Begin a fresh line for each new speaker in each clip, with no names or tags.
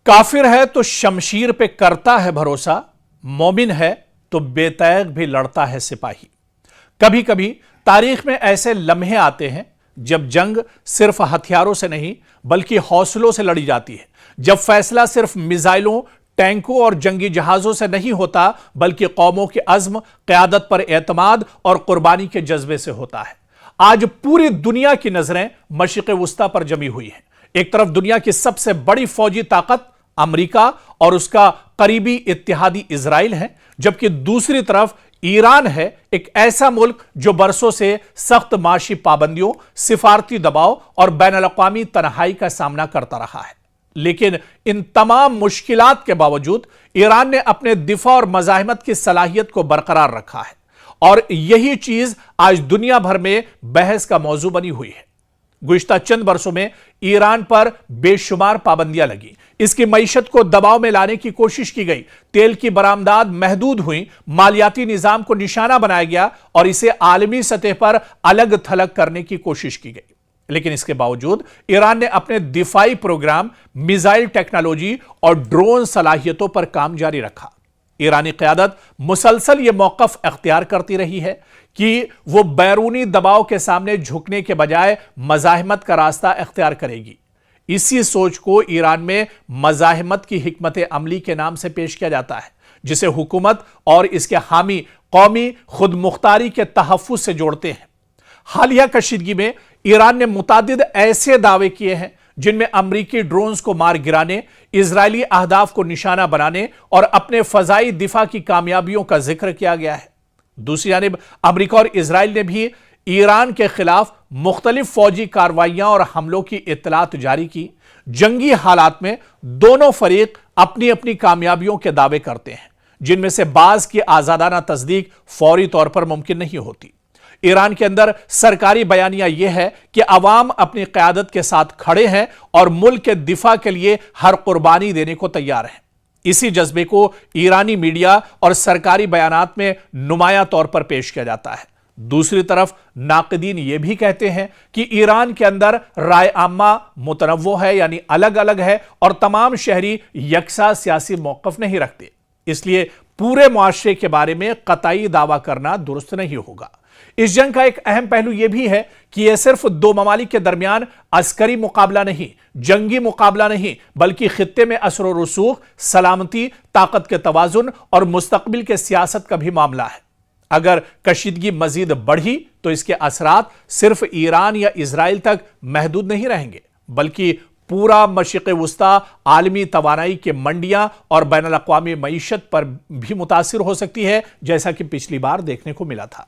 काफिर है तो शमशीर पे करता है भरोसा, मोमिन है तो बेतैग भी लड़ता है सिपाही। कभी कभी तारीख में ऐसे लम्हे आते हैं जब जंग सिर्फ हथियारों से नहीं बल्कि हौसलों से लड़ी जाती है, जब फैसला सिर्फ मिसाइलों, टैंकों और जंगी जहाजों से नहीं होता बल्कि कौमों के अज़्म, क़यादत पर एतमाद और कुर्बानी के जज्बे से होता है। आज पूरी दुनिया की नजरें मशरिक़ वुस्ता पर जमी हुई हैं। एक तरफ दुनिया की सबसे बड़ी फौजी ताकत अमेरिका और उसका करीबी इत्तेहादी इजराइल है, जबकि दूसरी तरफ ईरान है, एक ऐसा मुल्क जो बरसों से सख्त माशी पाबंदियों, सिफारती दबाव और बैनुल-अक़वामी तन्हाई का सामना करता रहा है। लेकिन इन तमाम मुश्किलात के बावजूद ईरान ने अपने दिफा और मज़ाहिमत की सलाहियत को बरकरार रखा है और यही चीज आज दुनिया भर में बहस का मौजू बनी हुई है। गुज़िश्ता चंद बरसों में ईरान पर बेशुमार पाबंदियां लगी, इसकी मईशत को दबाव में लाने की कोशिश की गई, तेल की बरामदात महदूद हुई, मालियाती निजाम को निशाना बनाया गया और इसे आलमी सतह पर अलग थलग करने की कोशिश की गई। लेकिन इसके बावजूद ईरान ने अपने दिफाई प्रोग्राम, मिसाइल टेक्नोलॉजी और ड्रोन सलाहियतों पर काम जारी रखा। ईरानी क़यादत मुसलसल यह मौक़िफ़ अख्तियार करती रही है कि वो बैरूनी दबाव के सामने झुकने के बजाय मज़ाहिमत का रास्ता अख्तियार करेगी। इसी सोच को ईरान में मज़ाहिमत की हिकमत अमली के नाम से पेश किया जाता है, जिसे हुकूमत और इसके हामी कौमी खुद मुख्तारी के तहफ़्फ़ुज़ से जोड़ते हैं। हालिया कशीदगी में ईरान ने मुतादिद ऐसे दावे किए हैं जिनमें अमरीकी ड्रोन्स को मार गिराने, इजरायली अहदाफ को निशाना बनाने और अपने फजाई दिफा की कामयाबियों का जिक्र किया गया है। दूसरी जानिब अमरीका और इजराइल ने भी ईरान के खिलाफ मुख्तलिफ फौजी कार्रवाइयां और हमलों की इत्तलात जारी की। जंगी हालात में दोनों फरीक अपनी अपनी कामयाबियों के दावे करते हैं, जिनमें से बाज की आजादाना तस्दीक फौरी तौर पर मुमकिन नहीं होती। ईरान के अंदर सरकारी बयानिया यह है कि अवाम अपनी क़यादत के साथ खड़े हैं और मुल्क के दिफा के लिए हर कुर्बानी देने को तैयार हैं। इसी जज्बे को ईरानी मीडिया और सरकारी बयानात में नुमाया तौर पर पेश किया जाता है। दूसरी तरफ नाक़दीन यह भी कहते हैं कि ईरान के अंदर राय आम्मा मुतनव्वो है, यानी अलग अलग है और तमाम शहरी यकसा सियासी मौक़िफ़ नहीं रखते। इसलिए पूरे मुआशरे के बारे में कतई दावा करना दुरुस्त नहीं होगा। इस जंग का एक अहम पहलू यह भी है कि यह सिर्फ दो ममालिक के दरमियान अस्करी मुकाबला नहीं, जंगी मुकाबला नहीं, बल्कि खित्ते में असर व रसूख, सलामती, ताकत के तवाजुन और मुस्तकबिल के सियासत का भी मामला है। अगर कशीदगी मजीद बढ़ी तो इसके असरात सिर्फ ईरान या इजराइल तक महदूद नहीं रहेंगे, बल्कि पूरा मशरिक़ वुस्ता, आलमी तवानाई के मंडियां और बैनुल-अक़वामी मईशत पर भी मुतासिर हो सकती है, जैसा कि पिछली बार देखने को मिला था।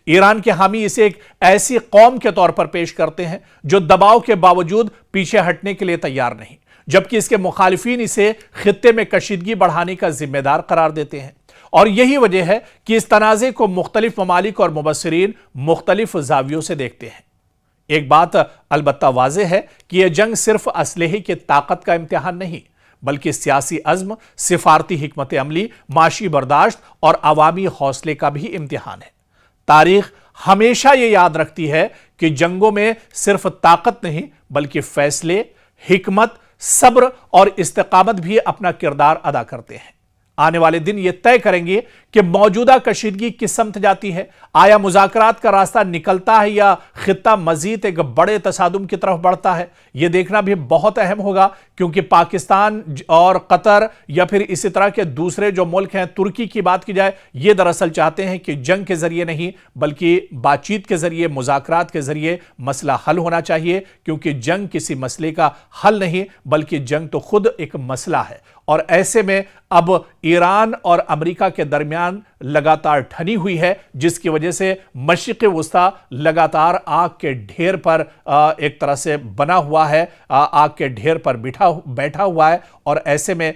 ईरान के हामी इसे एक ऐसी कौम के तौर पर पेश करते हैं जो दबाव के बावजूद पीछे हटने के लिए तैयार नहीं, जबकि इसके मुखालिफिन इसे खित्ते में कशीदगी बढ़ाने का जिम्मेदार करार देते हैं। और यही वजह है कि इस तनाज़े को मुख्तलिफ ममालिक और मुबस्सिरीन मुख्तलिफ जावियों से देखते हैं। एक बात अलबत्ता वाज़ेह है कि यह जंग सिर्फ असलहे की ताकत का इम्तिहान नहीं, बल्कि सियासी अज़्म, सिफारती हिकमत अमली, माशी बर्दाश्त और अवामी हौसले का भी इम्तिहान है। तारीख हमेशा यह याद रखती है कि जंगों में सिर्फ ताकत नहीं बल्कि फैसले, हिकमत, सब्र और इस्तिकामत भी अपना किरदार अदा करते हैं। आने वाले दिन यह तय करेंगे कि मौजूदा कशीदगी किस समत जाती है। आया मुज़ाकरात का रास्ता निकलता है या खित्ता मजीद एक बड़े तसादुम की तरफ बढ़ता है। यह देखना भी बहुत अहम होगा, क्योंकि पाकिस्तान और कतर या फिर इसी तरह के दूसरे जो मुल्क हैं, तुर्की की बात की जाए, ये दरअसल चाहते हैं कि जंग के जरिए नहीं बल्कि बातचीत के जरिए, मुज़ाकरात के जरिए मसला हल होना चाहिए, क्योंकि जंग किसी मसले का हल नहीं बल्कि जंग तो खुद एक मसला है। और ऐसे में अब ईरान और अमेरिका के दरमियान लगातार ठनी हुई है, जिसकी वजह से मशरिक़ वुस्ता लगातार आग के ढेर पर एक तरह से बना हुआ है, आग के ढेर पर बैठा हुआ है। और ऐसे में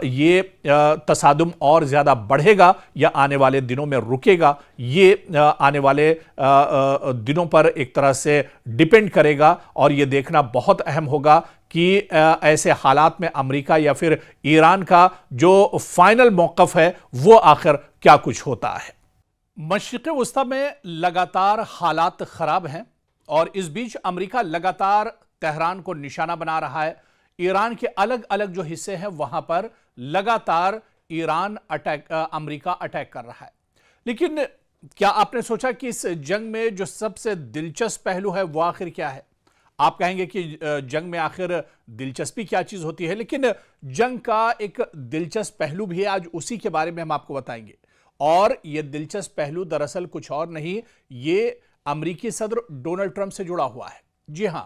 ये तसादुम और ज़्यादा बढ़ेगा या आने वाले दिनों में रुकेगा, ये आने वाले दिनों पर एक तरह से डिपेंड करेगा। और ये देखना बहुत अहम होगा कि ऐसे हालात में अमेरिका या फिर ईरान का जो फाइनल मौक़िफ़ है वो आखिर क्या कुछ होता है। मशरिक़ वुस्ता में लगातार हालात ख़राब हैं और इस बीच अमेरिका लगातार तेहरान को निशाना बना रहा है। ईरान के अलग अलग जो हिस्से हैं वहां पर लगातार अमेरिका अटैक कर रहा है। लेकिन क्या आपने सोचा कि इस जंग में जो सबसे दिलचस्प पहलू है वो आखिर क्या है? आप कहेंगे कि जंग में आखिर दिलचस्पी क्या चीज होती है, लेकिन जंग का एक दिलचस्प पहलू भी है। आज उसी के बारे में हम आपको बताएंगे। और यह दिलचस्प पहलू दरअसल कुछ और नहीं, ये अमेरिकी सदर डोनाल्ड ट्रंप से जुड़ा हुआ है। जी हां,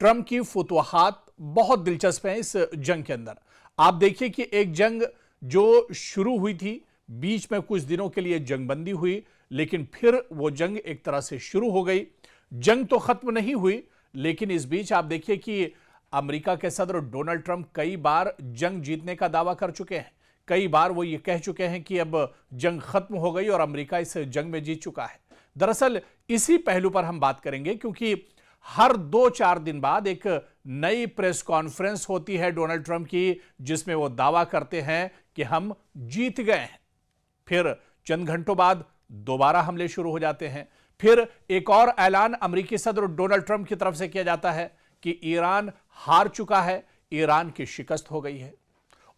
ट्रंप की फुतवाहात बहुत दिलचस्प हैं इस जंग के अंदर। आप देखिए कि एक जंग जो शुरू हुई थी, बीच में कुछ दिनों के लिए जंगबंदी हुई, लेकिन फिर वो जंग एक तरह से शुरू हो गई। जंग तो खत्म नहीं हुई, लेकिन इस बीच आप देखिए कि अमेरिका के सदर डोनाल्ड ट्रंप कई बार जंग जीतने का दावा कर चुके हैं। कई बार वो ये कह चुके हैं कि अब जंग खत्म हो गई और अमेरिका इस जंग में जीत चुका है। दरअसल इसी पहलू पर हम बात करेंगे, क्योंकि हर 2-4 दिन बाद एक नई प्रेस कॉन्फ्रेंस होती है डोनाल्ड ट्रंप की, जिसमें वो दावा करते हैं कि हम जीत गए हैं। फिर चंद घंटों बाद दोबारा हमले शुरू हो जाते हैं। फिर एक और ऐलान अमेरिकी सदर डोनाल्ड ट्रंप की तरफ से किया जाता है कि ईरान हार चुका है, ईरान की शिकस्त हो गई है।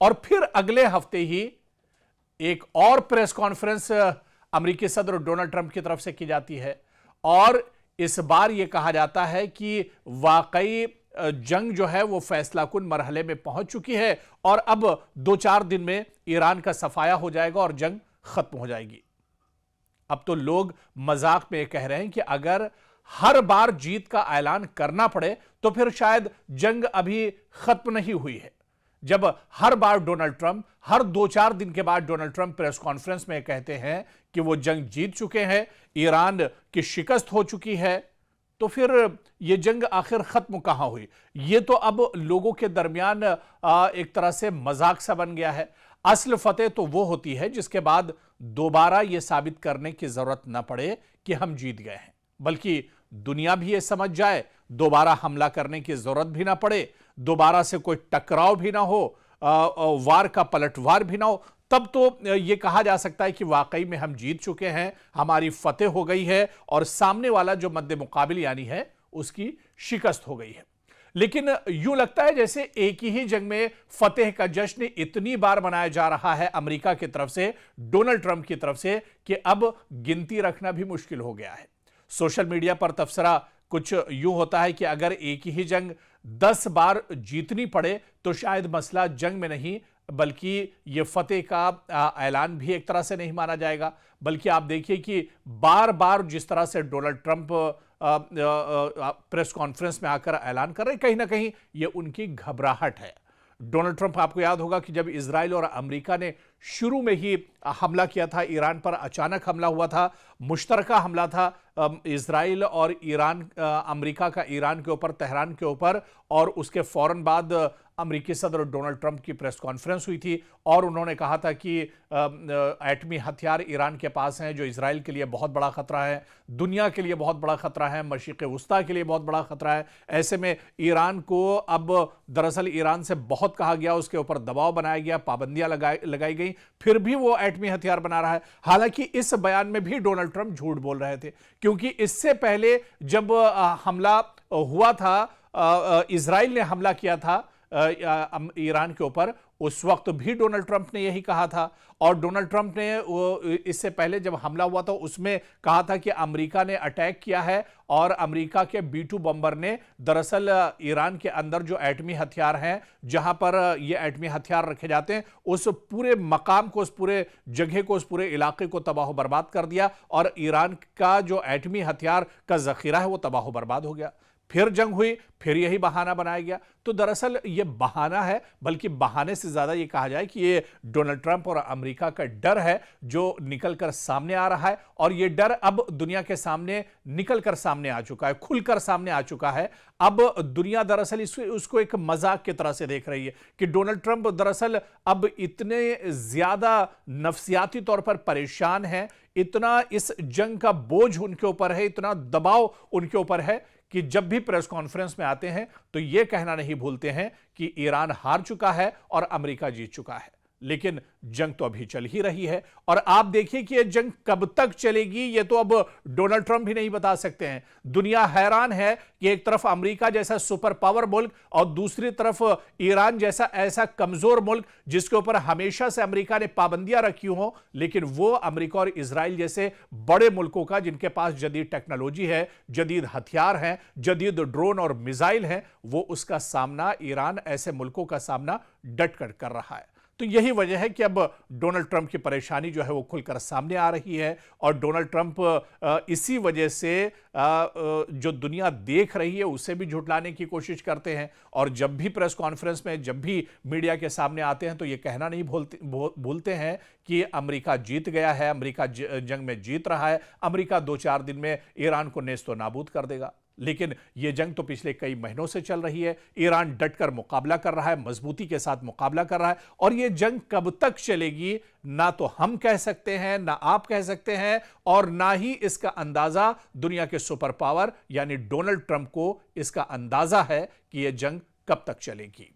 और फिर अगले हफ्ते ही एक और प्रेस कॉन्फ्रेंस अमेरिकी सदर डोनाल्ड ट्रंप की तरफ से की जाती है, और इस बार यह कहा जाता है कि वाकई जंग जो है वो फैसलाकुन मरहले में पहुंच चुकी है और अब 2-4 दिन में ईरान का सफाया हो जाएगा और जंग खत्म हो जाएगी। अब तो लोग मजाक में कह रहे हैं कि अगर हर बार जीत का ऐलान करना पड़े तो फिर शायद जंग अभी खत्म नहीं हुई है। जब हर बार डोनाल्ड ट्रंप हर 2-4 दिन के बाद डोनाल्ड ट्रंप प्रेस कॉन्फ्रेंस में कहते हैं कि वो जंग जीत चुके हैं, ईरान की शिकस्त हो चुकी है, तो फिर यह जंग आखिर खत्म कहां हुई? यह तो अब लोगों के दरमियान एक तरह से मजाक सा बन गया है। असल फतेह तो वो होती है जिसके बाद दोबारा यह साबित करने की जरूरत ना पड़े कि हम जीत गए हैं, बल्कि दुनिया भी यह समझ जाए, दोबारा हमला करने की जरूरत भी ना पड़े, दोबारा से कोई टकराव भी ना हो, वार का पलटवार भी ना हो, तब तो यह कहा जा सकता है कि वाकई में हम जीत चुके हैं, हमारी फतेह हो गई है और सामने वाला जो मद्दे मुकाबिल यानी है उसकी शिकस्त हो गई है। लेकिन यूं लगता है जैसे एक ही जंग में फतेह का जश्न इतनी बार मनाया जा रहा है अमेरिका की तरफ से, डोनाल्ड ट्रंप की तरफ से, कि अब गिनती रखना भी मुश्किल हो गया है। सोशल मीडिया पर तबसरा कुछ यूं होता है कि अगर एक ही जंग 10 बार जीतनी पड़े तो शायद मसला जंग में नहीं, बल्कि यह फतेह का ऐलान भी एक तरह से नहीं माना जाएगा। बल्कि आप देखिए कि बार बार जिस तरह से डोनाल्ड ट्रंप प्रेस कॉन्फ्रेंस में आकर ऐलान कर रहे, कहीं ना कहीं यह उनकी घबराहट है। डोनाल्ड ट्रंप, आपको याद होगा कि जब इजराइल और अमेरिका ने शुरू में ही हमला किया था ईरान पर, अचानक हमला हुआ था, मुश्तरका हमला था इजराइल और ईरान, अमेरिका का ईरान के ऊपर, तेहरान के ऊपर, और उसके फौरन बाद अमेरिकी सदर डोनाल्ड ट्रंप की प्रेस कॉन्फ्रेंस हुई थी और उन्होंने कहा था कि एटमी हथियार ईरान के पास हैं जो इजराइल के लिए बहुत बड़ा खतरा है, दुनिया के लिए बहुत बड़ा खतरा है, मशरिक़ वुस्ता के लिए बहुत बड़ा खतरा है। ऐसे में ईरान को अब दरअसल ईरान से बहुत कहा गया, उसके ऊपर दबाव बनाया गया, पाबंदियां लगाई गई, फिर भी वो एटमी हथियार बना रहा है। हालांकि इस बयान में भी डोनाल्ड ट्रंप झूठ बोल रहे थे, क्योंकि इससे पहले जब हमला हुआ था, इजराइल ने हमला किया था ईरान के ऊपर, उस वक्त भी डोनाल्ड ट्रंप ने यही कहा था। और डोनाल्ड ट्रंप ने इससे पहले जब हमला हुआ था उसमें कहा था कि अमेरिका ने अटैक किया है और अमेरिका के B-2 बम्बर ने दरअसल ईरान के अंदर जो एटमी हथियार हैं, जहां पर ये एटमी हथियार रखे जाते हैं, उस पूरे मकाम को, उस पूरे जगह को, उस पूरे इलाके को तबाह बर्बाद कर दिया और ईरान का जो एटमी हथियार का जखीरा है वो तबाह बर्बाद हो गया। फिर जंग हुई, फिर यही बहाना बनाया गया। तो दरअसल यह बहाना है, बल्कि बहाने से ज्यादा यह कहा जाए कि यह डोनाल्ड ट्रंप और अमेरिका का डर है जो निकलकर सामने आ रहा है, और यह डर अब दुनिया के सामने निकलकर सामने आ चुका है, खुलकर सामने आ चुका है। अब दुनिया दरअसल उसको एक मजाक की तरह से देख रही है कि डोनाल्ड ट्रंप दरअसल अब इतने ज्यादा नफ्सियाती तौर पर परेशान हैं, इतना इस जंग का बोझ उनके ऊपर है, इतना दबाव उनके ऊपर है कि जब भी प्रेस कॉन्फ्रेंस में आते हैं तो यह कहना नहीं भूलते हैं कि ईरान हार चुका है और अमेरिका जीत चुका है। लेकिन जंग तो अभी चल ही रही है। और आप देखिए कि यह जंग कब तक चलेगी, यह तो अब डोनाल्ड ट्रंप भी नहीं बता सकते हैं। दुनिया हैरान है कि एक तरफ अमेरिका जैसा सुपर पावर मुल्क और दूसरी तरफ ईरान जैसा ऐसा कमजोर मुल्क जिसके ऊपर हमेशा से अमेरिका ने पाबंदियां रखी हो, लेकिन वो अमेरिका और इजराइल जैसे बड़े मुल्कों का, जिनके पास जदीद टेक्नोलॉजी है, जदीद हथियार हैं, जदीद ड्रोन और मिसाइल हैं, वो उसका सामना, ईरान ऐसे मुल्कों का सामना डटकर कर रहा है। तो यही वजह है कि अब डोनाल्ड ट्रंप की परेशानी जो है वो खुलकर सामने आ रही है। और डोनाल्ड ट्रंप इसी वजह से जो दुनिया देख रही है उसे भी झुठलाने की कोशिश करते हैं। और जब भी प्रेस कॉन्फ्रेंस में, जब भी मीडिया के सामने आते हैं, तो ये कहना नहीं भूलते हैं कि अमेरिका जीत गया है, अमेरिका जंग में जीत रहा है, अमेरिका 2-4 दिन में ईरान को नेस्तो नाबूद कर देगा। लेकिन यह जंग तो पिछले कई महीनों से चल रही है। ईरान डटकर मुकाबला कर रहा है, मजबूती के साथ मुकाबला कर रहा है। और यह जंग कब तक चलेगी, ना तो हम कह सकते हैं, ना आप कह सकते हैं, और ना ही इसका अंदाजा दुनिया के सुपर पावर यानी डोनाल्ड ट्रंप को इसका अंदाजा है कि यह जंग कब तक चलेगी।